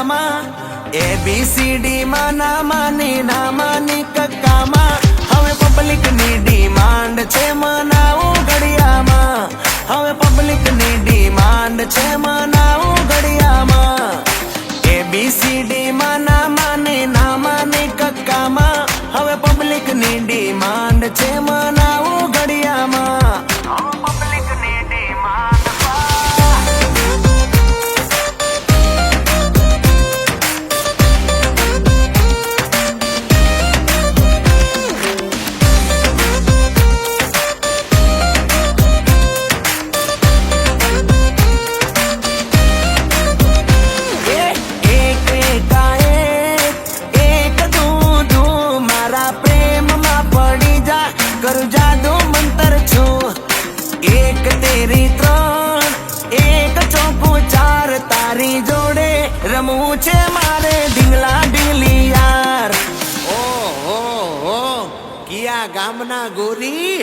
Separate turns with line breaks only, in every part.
કક્કામાં ABCD માં ના માની કક્કામાં હવે પબ્લિક ની ડિમાન્ડ છે મનાવું ઘડિયામાં હવે પબ્લિક ની ડિમાન્ડ છે મનાવું ઘડિયામાં ABCD માં ના માની કક્કામાં હવે પબ્લિક ની ડિમાન્ડ છે મનાવું ઘડિયામાં પબ્લિક ની ડિમાન્ડ કરું જાદુ મંતર છું એક તેરી ત્રણ એક ચોખ્ખું ચાર તારી જોડે રમવું છે મારે ઢીંગલા ઢીંગલી યાર ઓ કિયા ગામના ગોરી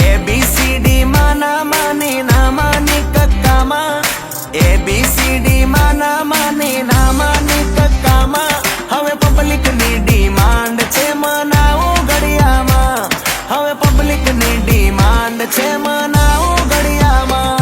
ABCD માં ના માની કક્કામાં ABCD માં ના માની કક્કામાં હવે પબ્લિક ની ડિમાન્ડ છે મનાવું ઘડિયામાં હવે પબ્લિક ની ડિમાન્ડ છે મનાવું ઘડિયામાં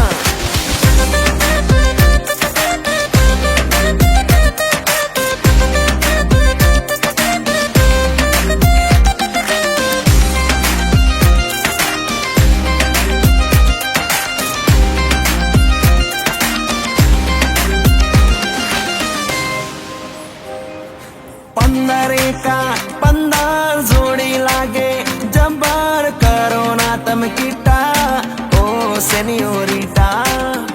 પંદર જોડી લાગે જબર કરો ના તમે કીટા ઓ સેનિયોરિટા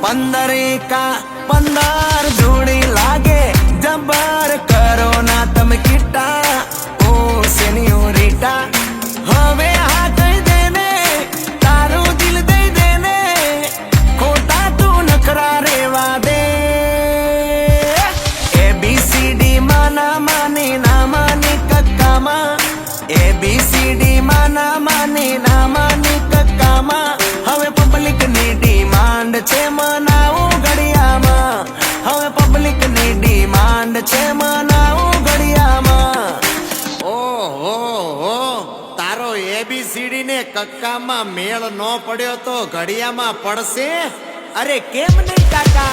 15 જોડી લાગે જબર કરો ના તમે કીટા ઓ સેનિયોરિટા હવે હા કહી દેને તારું દિલ દઈ દેને ખોટા તું નખરા રેવા દે ABCD માં ના માની કક્કામાં ABCD માં ના માની કક્કામાં હવે પબ્લિક ની ડિમાન્ડ છે મનાવું ઘડિયામાં હવે પબ્લિક ની ડિમાન્ડ છે મનાવું ઘડિયામાં ઓહો તારો ABCD ને કક્કામાં મેળ ન પડ્યો તો ઘડિયામાં પડશે અરે કેમ નહીં કાકા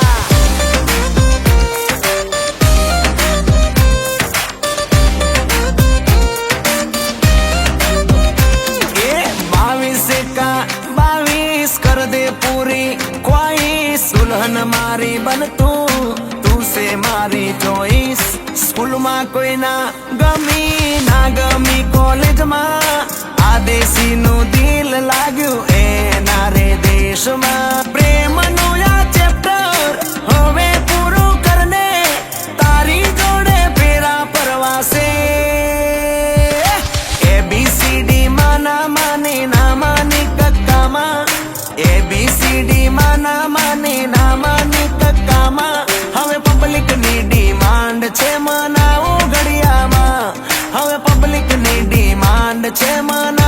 कर दे पूरी ख्वाहिश दुल्हन मारी बन तू से मारी चॉइस स्कूल में कोई ना गमी कॉलेज में आदेशी नु दिल लाग्यू ए नारे देश में प्रेम नु या चैप्टर हवे पूरू करने तारी जोड़े फेरा परवासे ABCD માં ના માની કક્કામાં ABCD માં ના માની કક્કામાં હવે પબ્લિક ની ડિમાન્ડ છે મનાવું ઘડિયામાં હવે પબ્લિક ની ડિમાન્ડ છે મનાવું